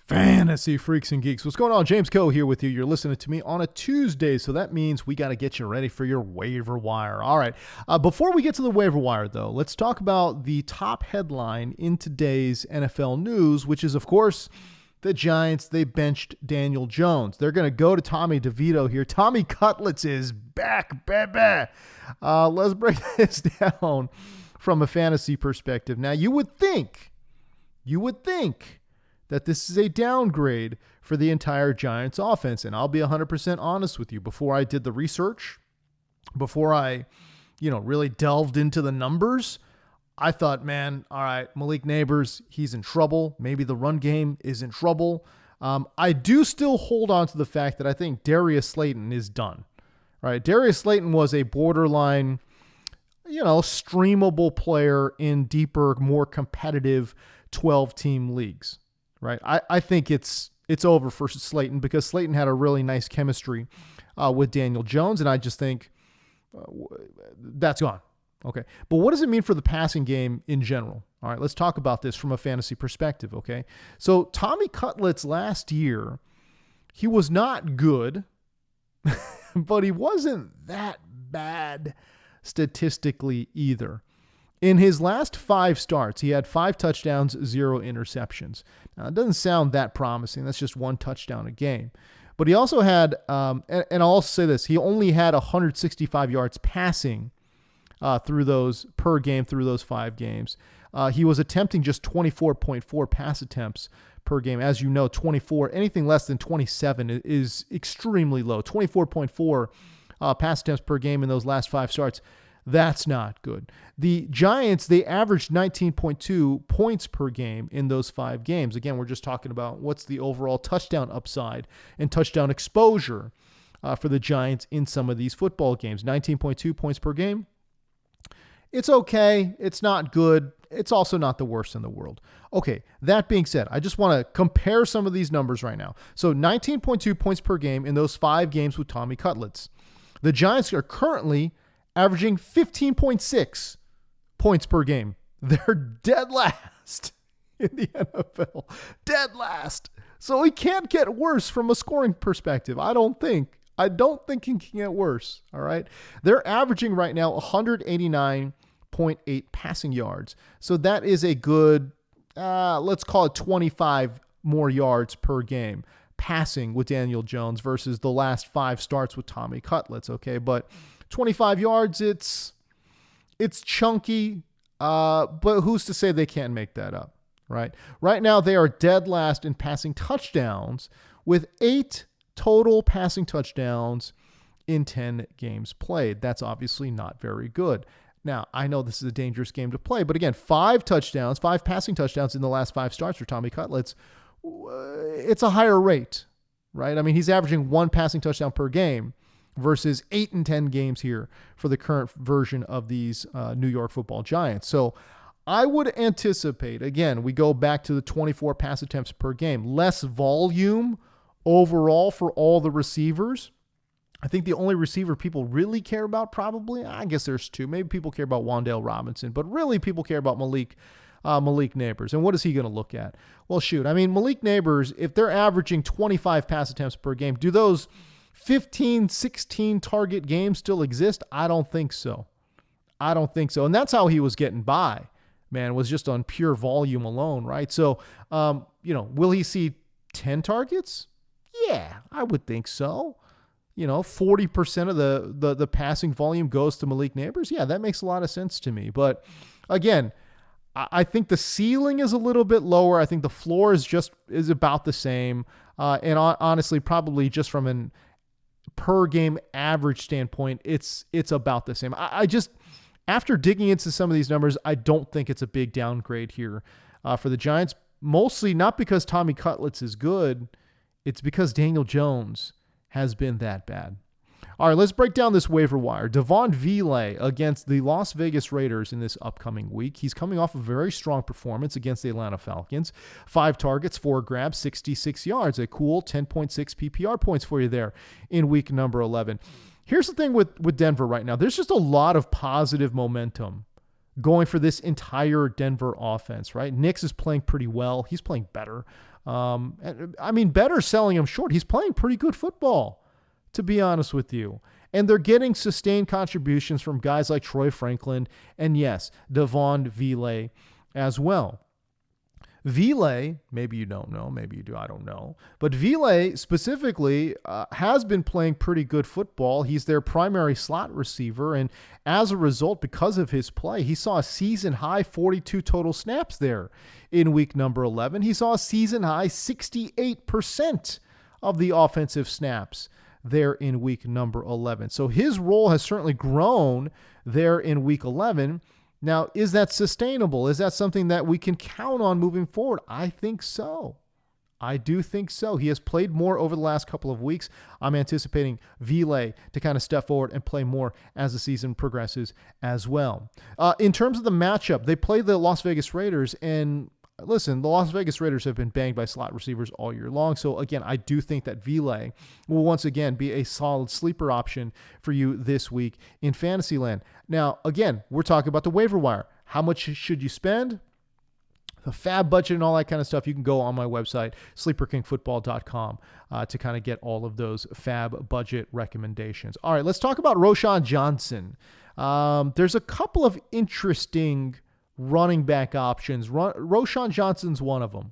Fantasy freaks and geeks. What's going on? James Coe here with you. You're listening to me on a Tuesday, so that means we got to get you ready for your waiver wire. All right. Before we get to the waiver wire, though, let's talk about the top headline in today's NFL news, which is, of course, the Giants. They benched Daniel Jones. They're going to go to Tommy DeVito here. Tommy Cutlets is back, baby. Let's break this down from a fantasy perspective. Now, you would think that this is a downgrade for the entire Giants offense. And I'll be 100% honest with you. Before I did the research, before I, really delved into the numbers, I thought, man, all right, Malik Nabers, he's in trouble. Maybe the run game is in trouble. I do still hold on to the fact that I think Darius Slayton is done. Right? Darius Slayton was a borderline, streamable player in deeper, more competitive 12-team leagues. Right. I think it's over for Slayton because Slayton had a really nice chemistry with Daniel Jones. And I just think that's gone. Okay. But what does it mean for the passing game in general? All right. Let's talk about this from a fantasy perspective. Okay. So Tommy Cutlets last year, he was not good, but he wasn't that bad statistically either. In his last 5 starts, he had 5 touchdowns, 0 interceptions. Now, it doesn't sound that promising. That's just 1 touchdown a game. But he also had, and I'll also say this, he only had 165 yards passing through those 5 games. He was attempting just 24.4 pass attempts per game. As you know, 24, anything less than 27 is extremely low. 24.4 pass attempts per game in those last 5 starts. That's not good. The Giants, they averaged 19.2 points per game in those 5 games. Again, we're just talking about what's the overall touchdown upside and touchdown exposure for the Giants in some of these football games. 19.2 points per game. It's okay. It's not good. It's also not the worst in the world. Okay, that being said, I just want to compare some of these numbers right now. So 19.2 points per game in those 5 games with Tommy Cutlets. The Giants are currently averaging 15.6 points per game. They're dead last in the NFL. Dead last. So it can't get worse from a scoring perspective. I don't think it can get worse. All right. They're averaging right now 189.8 passing yards. So that is a good, let's call it 25 more yards per game passing with Daniel Jones versus the last 5 starts with Tommy Cutlets. Okay. But 25 yards, it's chunky, but who's to say they can't make that up, right? Right now, they are dead last in passing touchdowns with 8 total passing touchdowns in 10 games played. That's obviously not very good. Now, I know this is a dangerous game to play, but again, 5 passing touchdowns in the last 5 starts for Tommy Cutlets. It's a higher rate, right? I mean, he's averaging 1 passing touchdown per game versus 8 and 10 games here for the current version of these New York Football Giants. So I would anticipate, again, we go back to the 24 pass attempts per game, less volume overall for all the receivers. I think the only receiver people really care about probably, I guess there's 2. Maybe people care about Wan'Dale Robinson, but really people care about Malik Nabers. And what is he going to look at? Well, shoot, I mean, Malik Nabers, if they're averaging 25 pass attempts per game, do those 15, 16 target games still exist? I don't think so. And that's how he was getting by, man, was just on pure volume alone, right? So, will he see 10 targets? Yeah, I would think so. 40% of the passing volume goes to Malik Nabers. Yeah, that makes a lot of sense to me. But again, I think the ceiling is a little bit lower. I think the floor is about the same. And honestly, probably just from an per game average standpoint, it's about the same. I just, after digging into some of these numbers, I don't think it's a big downgrade here for the Giants, mostly not because Tommy Cutlets is good. It's because Daniel Jones has been that bad. All right, let's break down this waiver wire. Devon Vile against the Las Vegas Raiders in this upcoming week. He's coming off a very strong performance against the Atlanta Falcons. 5 targets, 4 grabs, 66 yards. A cool 10.6 PPR points for you there in week number 11. Here's the thing with Denver right now. There's just a lot of positive momentum going for this entire Denver offense, right? Nix is playing pretty well. He's playing better I mean, better selling him short. He's playing pretty good football, to be honest with you. And they're getting sustained contributions from guys like Troy Franklin and, yes, Devon Vile as well. Vile, maybe you don't know, maybe you do, I don't know. But Vile specifically has been playing pretty good football. He's their primary slot receiver. And as a result, because of his play, he saw a season high 42 total snaps there in week number 11. He saw a season high 68% of the offensive snaps there in week number 11. So his role has certainly grown there in week 11. Now, is that sustainable? Is that something that we can count on moving forward? I think so. I do think so. He has played more over the last couple of weeks. I'm anticipating Vile to kind of step forward and play more as the season progresses as well. In terms of the matchup, they play the Las Vegas Raiders, and listen, the Las Vegas Raiders have been banged by slot receivers all year long. So again, I do think that Vile will once again be a solid sleeper option for you this week in Fantasyland. Now, again, we're talking about the waiver wire. How much should you spend? The fab budget and all that kind of stuff. You can go on my website, sleeperkingfootball.com, to kind of get all of those fab budget recommendations. All right, let's talk about Roschon Johnson. There's a couple of interesting running back options. Roschon Johnson's one of them,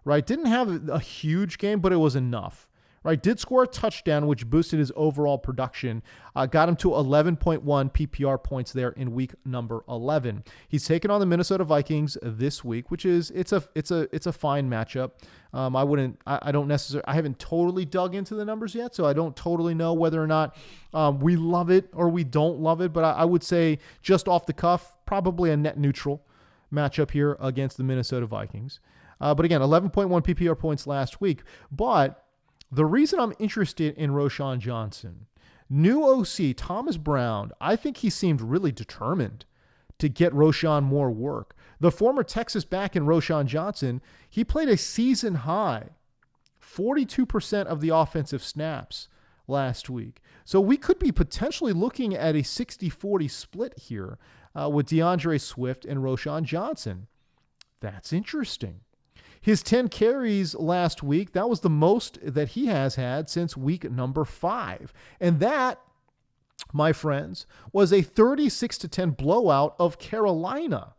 right? Didn't have a huge game, but it was enough, right? Did score a touchdown, which boosted his overall production. Got him to 11.1 PPR points there in week number 11. He's taken on the Minnesota Vikings this week, which is it's a fine matchup. I haven't totally dug into the numbers yet, so I don't totally know whether or not we love it or we don't love it. But I would say just off the cuff, probably a net neutral matchup here against the Minnesota Vikings. But again, 11.1 PPR points last week. But the reason I'm interested in Roschon Johnson, new OC Thomas Brown, I think he seemed really determined to get Roschon more work. The former Texas back in Roschon Johnson, he played a season high 42% of the offensive snaps last week. So we could be potentially looking at a 60-40 split here with DeAndre Swift and Roschon Johnson. That's interesting. His 10 carries last week, that was the most that he has had since week number 5. And that, my friends, was a 36-10 blowout of Carolina,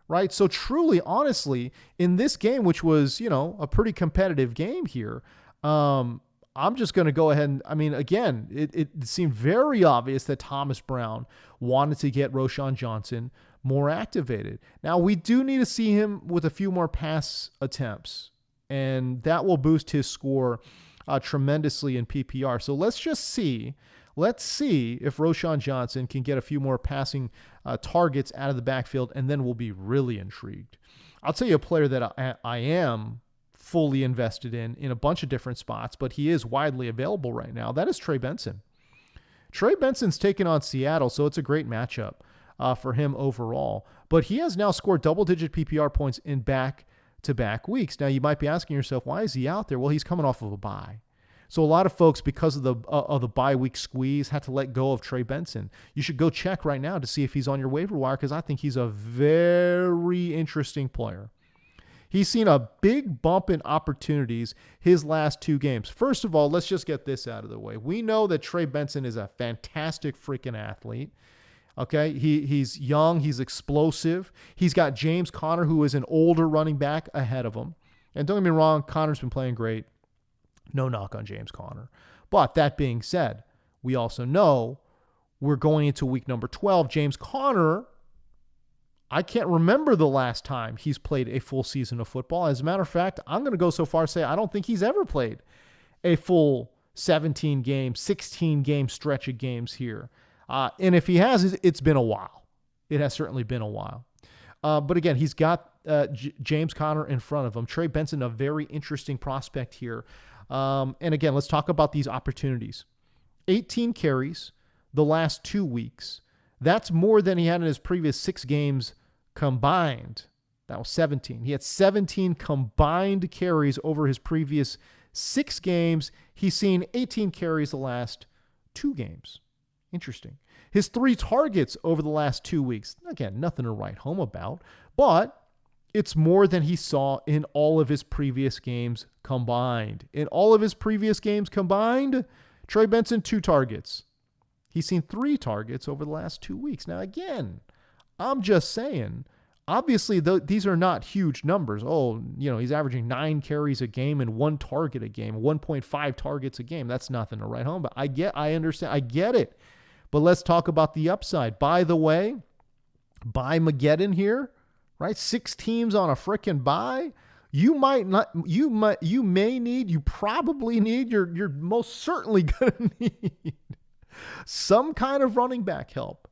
right? So truly, honestly, in this game, which was, a pretty competitive game here, I'm just going to go ahead and, again, it seemed very obvious that Thomas Brown wanted to get Roschon Johnson more activated. Now, we do need to see him with a few more pass attempts, and that will boost his score tremendously in PPR. So let's see if Roschon Johnson can get a few more passing targets out of the backfield, and then we'll be really intrigued. I'll tell you a player that I am fully invested in a bunch of different spots, but he is widely available right now. That is Trey Benson. Trey Benson's taken on Seattle, so it's a great matchup for him overall. But he has now scored double-digit PPR points in back-to-back weeks. Now, you might be asking yourself, why is he out there? Well, he's coming off of a bye. So a lot of folks, because of the bye week squeeze, had to let go of Trey Benson. You should go check right now to see if he's on your waiver wire, because I think he's a very interesting player. He's seen a big bump in opportunities his last 2 games. First of all, let's just get this out of the way. We know that Trey Benson is a fantastic freaking athlete. Okay, he's young, he's explosive. He's got James Conner, who is an older running back, ahead of him. And don't get me wrong, Conner's been playing great. No knock on James Conner. But that being said, we also know we're going into week number 12. James Conner, I can't remember the last time he's played a full season of football. As a matter of fact, I'm going to go so far as to say I don't think he's ever played a full 17-game, 16-game stretch of games here. And if he has, it's been a while. It has certainly been a while. But again, he's got James Conner in front of him. Trey Benson, a very interesting prospect here. And again, let's talk about these opportunities. 18 carries the last 2 weeks. That's more than he had in his previous 6 games combined. That was 17. He had 17 combined carries over his previous 6 games. He's seen 18 carries the last 2 games. Interesting. His 3 targets over the last 2 weeks. Again, nothing to write home about, but It's more than he saw in all of his previous games combined. In all of his previous games combined, Trey Benson, 2 targets. He's seen 3 targets over the last 2 weeks. Now, again, I'm just saying, obviously, these are not huge numbers. Oh, he's averaging 9 carries a game and 1 target a game, 1.5 targets a game. That's nothing to write home. But I understand. I get it. But let's talk about the upside. By the way, buy Mageddon here, right? 6 teams on a freaking bye. You probably need, you're most certainly going to need some kind of running back help.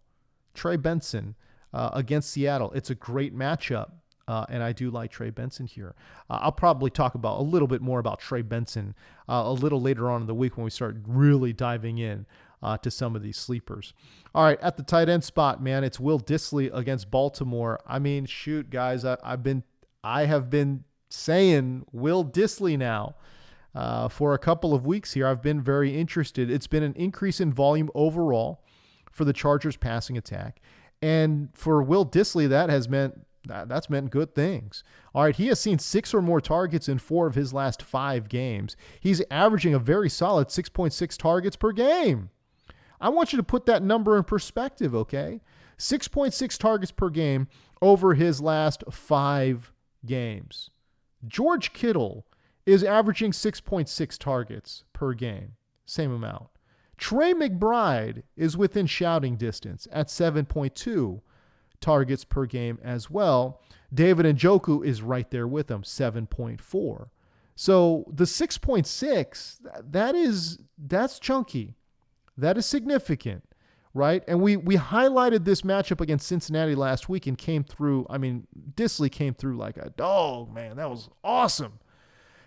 Trey Benson against Seattle. It's a great matchup. And I do like Trey Benson here. I'll probably talk about a little bit more about Trey Benson a little later on in the week when we start really diving in to some of these sleepers. All right, at the tight end spot, man, it's Will Dissly against Baltimore. I mean, shoot, guys, I have been saying Will Dissly now for a couple of weeks here. I've been very interested. It's been an increase in volume overall for the Chargers passing attack. And for Will Dissly, that's meant good things. All right, he has seen 6 or more targets in 4 of his last 5 games. He's averaging a very solid 6.6 targets per game. I want you to put that number in perspective, okay? 6.6 targets per game over his last 5 games. George Kittle is averaging 6.6 targets per game. Same amount. Trey McBride is within shouting distance at 7.2 targets per game as well. David Njoku is right there with him, 7.4. So the 6.6, that's chunky. That is significant, right? And we highlighted this matchup against Cincinnati last week and came through. I mean, Dissly came through like a dog, man. That was awesome.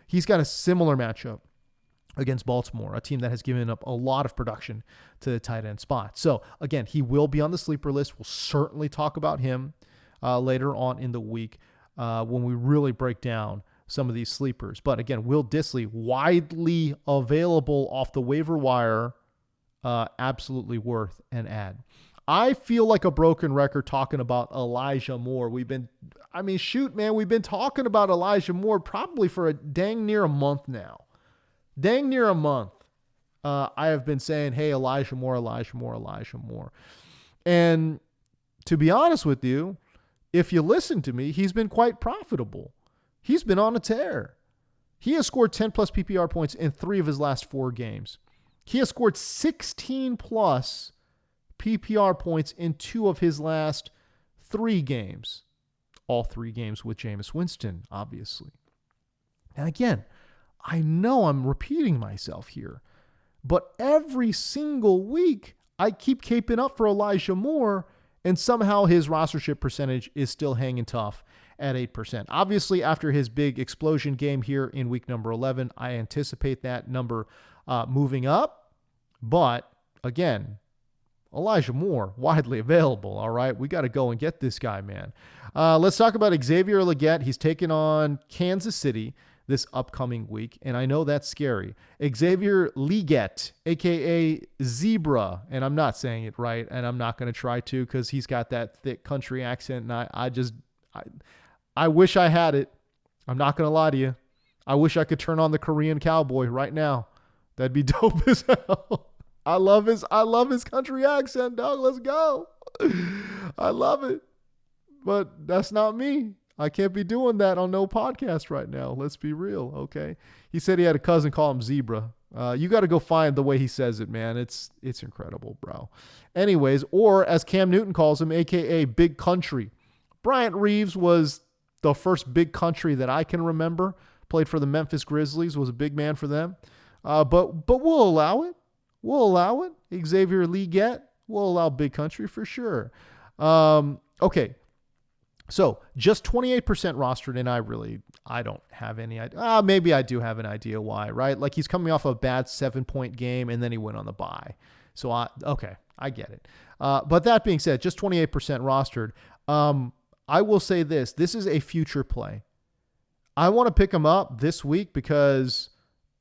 He's got a similar matchup against Baltimore, a team that has given up a lot of production to the tight end spot. So, again, he will be on the sleeper list. We'll certainly talk about him later on in the week when we really break down some of these sleepers. But, again, Will Dissly, widely available off the waiver wire, absolutely worth an ad. I feel like a broken record talking about Elijah Moore. We've been talking about Elijah Moore probably for a dang near a month now. I have been saying, hey, Elijah Moore. And to be honest with you, if you listen to me, he's been quite profitable. He's been on a tear. He has scored 10 plus PPR points in 3 of his last 4 games. He has scored 16 plus PPR points in 2 of his last 3 games. All 3 games with Jameis Winston, obviously. And again, I know I'm repeating myself here, but every single week I keep caping up for Elijah Moore, and somehow his rostership percentage is still hanging tough at 8%. Obviously, after his big explosion game here in week number 11, I anticipate that number moving up. But again, Elijah Moore, widely available. All right, we got to go and get this guy, man. Let's talk about Xavier Legette. He's taking on Kansas City this upcoming week, and I know that's scary. Xavier Legette, a.k.a. Zebra, and I'm not saying it right, and I'm not going to try to because he's got that thick country accent, and I wish I had it. I'm not going to lie to you. I wish I could turn on the Korean cowboy right now. That'd be dope as hell. I love his country accent, dog. Let's go. I love it. But that's not me. I can't be doing that on no podcast right now. Let's be real, okay? He said he had a cousin call him Zebra. You got to go find the way he says it, man. It's incredible, bro. Anyways, or as Cam Newton calls him, a.k.a. Big Country. Bryant Reeves was the first big country that I can remember. Played for the Memphis Grizzlies, was a big man for them. But we'll allow it. Xavier Legette, we'll allow Big Country for sure. Okay. So just 28% rostered, and I don't have any idea. Maybe I do have an idea why, right? Like he's coming off a bad 7-point game, and then he went on the bye. So I get it. But that being said, just 28% rostered. I will say this is a future play. I want to pick him up this week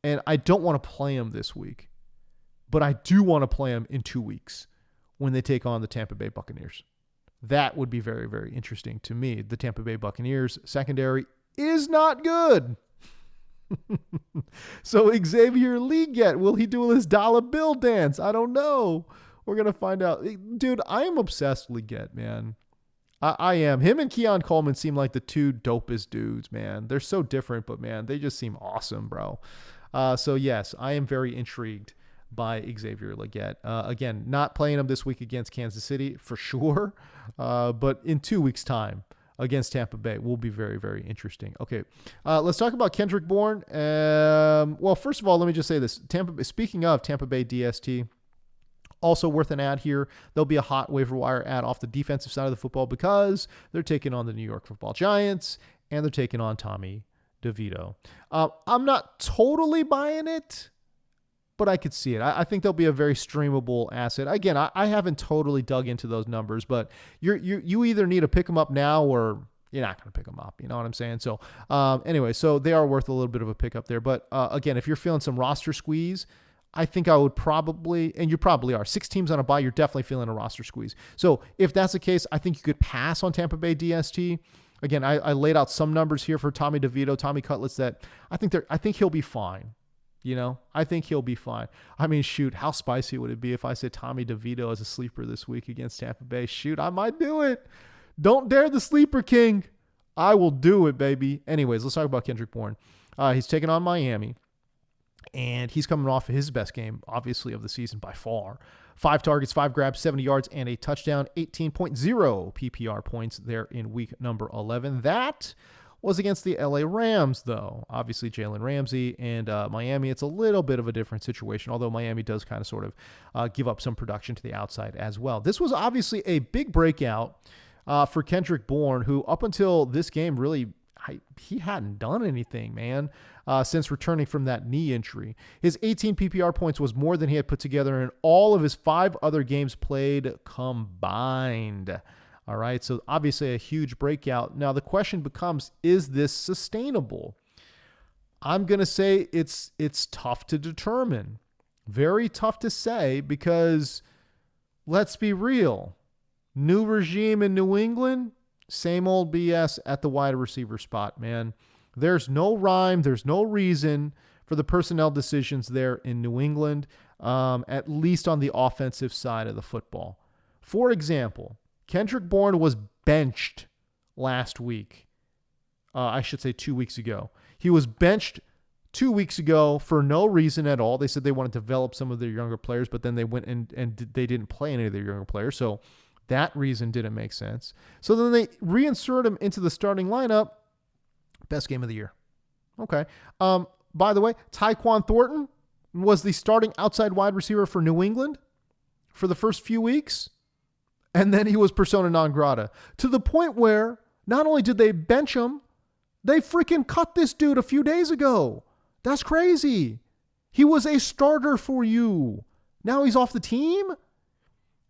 and I don't want to play him this week, but I do want to play him in 2 weeks when they take on the Tampa Bay Buccaneers. That would be very, very interesting to me. The Tampa Bay Buccaneers secondary is not good. So Xavier Legette, will he do his dollar bill dance? I don't know. We're going to find out. Dude, I am obsessed with Legette, man. I am. Him and Keon Coleman seem like the two dopest dudes, man. They're so different, but, man, they just seem awesome, bro. So, yes, I am very intrigued by Xavier Legette. Again, not playing him this week against Kansas City for sure, but in 2 weeks' time against Tampa Bay will be very, very interesting. Okay, let's talk about Kendrick Bourne. Well, first of all, let me just say this. Speaking of Tampa Bay DST, also worth an ad here. There'll be a hot waiver wire ad off the defensive side of the football because they're taking on the New York Football Giants and they're taking on Tommy DeVito. I'm not totally buying it, but I could see it. I think there'll be a very streamable asset. Again, I haven't totally dug into those numbers, but you either need to pick them up now or you're not going to pick them up. You know what I'm saying? So anyway, so they are worth a little bit of a pickup there. But again, if you're feeling some roster squeeze, I think I would probably, and you probably are, 6 teams on a bye, you're definitely feeling a roster squeeze. So if that's the case, I think you could pass on Tampa Bay DST. Again, I laid out some numbers here for Tommy DeVito, Tommy Cutlets that I think he'll be fine. You know, I think he'll be fine. I mean, shoot, how spicy would it be if I said Tommy DeVito as a sleeper this week against Tampa Bay? Shoot, I might do it. Don't dare the sleeper king. I will do it, baby. Anyways, let's talk about Kendrick Bourne. He's taking on Miami. And he's coming off his best game, obviously, of the season by far. 5 targets, 5 grabs, 70 yards, and a touchdown, 18.0 PPR points there in week number 11. That was against the LA Rams, though. Obviously, Jalen Ramsey and Miami, it's a little bit of a different situation, although Miami does kind of sort of give up some production to the outside as well. This was obviously a big breakout for Kendrick Bourne, who up until this game really he hadn't done anything, man, since returning from that knee injury. His 18 PPR points was more than he had put together in all of his 5 other games played combined. All right, so obviously a huge breakout. Now the question becomes, is this sustainable? I'm going to say it's tough to determine. Very tough to say because let's be real. New regime in New England, same old BS at the wide receiver spot, man. There's no rhyme. There's no reason for the personnel decisions there in New England, at least on the offensive side of the football. For example, Kendrick Bourne was benched last week. I should say 2 weeks ago. He was benched 2 weeks ago for no reason at all. They said they wanted to develop some of their younger players, but then they went and they didn't play any of their younger players. So that reason didn't make sense. So then they reinsert him into the starting lineup. Best game of the year. Okay. By the way, Tyquan Thornton was the starting outside wide receiver for New England for the first few weeks. And then he was persona non grata to the point where not only did they bench him, they freaking cut this dude a few days ago. That's crazy. He was a starter for you. Now he's off the team.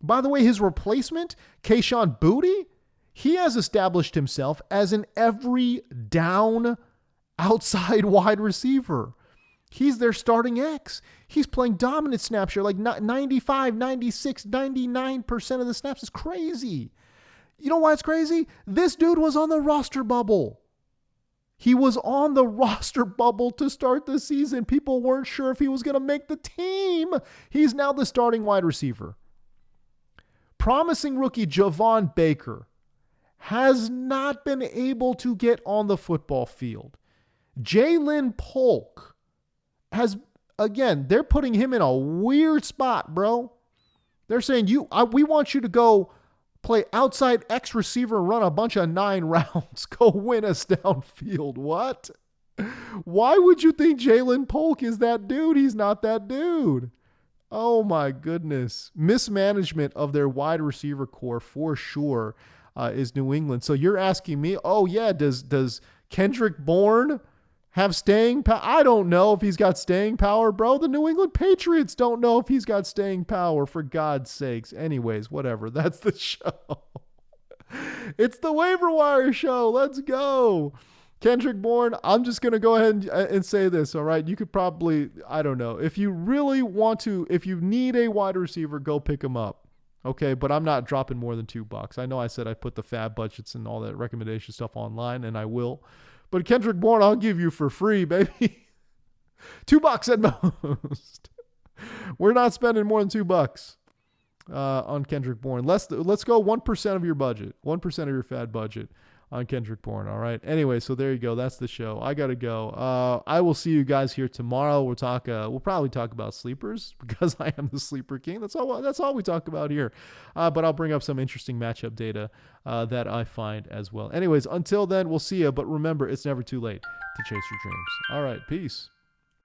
By the way, his replacement, Kayshon Boutte, he has established himself as an every down outside wide receiver. He's their starting X. He's playing dominant snap share, like 95, 96, 99% of the snaps. Is crazy. You know why it's crazy? This dude was on the roster bubble. He was on the roster bubble to start the season. People weren't sure if he was going to make the team. He's now the starting wide receiver. Promising rookie Javon Baker has not been able to get on the football field. Jalen Polk has, again, they're putting him in a weird spot, bro. They're saying, we want you to go play outside X receiver and run a bunch of 9 rounds. Go win us downfield. What? Why would you think Jalen Polk is that dude? He's not that dude. Oh my goodness. Mismanagement of their wide receiver core for sure is New England. So you're asking me, oh yeah, does Kendrick Bourne have staying power? I don't know if he's got staying power, bro. The New England Patriots don't know if he's got staying power, for God's sakes. Anyways, whatever. That's the show. It's the waiver wire show. Let's go. Kendrick Bourne, I'm just going to go ahead and say this, all right? You could probably, I don't know. If you really want to, if you need a wide receiver, go pick him up. Okay, but I'm not dropping more than $2. I know I said I put the fab budgets and all that recommendation stuff online, and I will. But Kendrick Bourne, I'll give you for free, baby. $2 at most. We're not spending more than $2 on Kendrick Bourne. Let's go 1% of your budget, 1% of your fad budget on Kendrick Bourne. All right. Anyway, so there you go. That's the show. I gotta go. I will see you guys here tomorrow. We'll probably talk about sleepers because I am the sleeper king. That's all we talk about here. But I'll bring up some interesting matchup data that I find as well. Anyways, until then, we'll see you. But remember, it's never too late to chase your dreams. All right. Peace.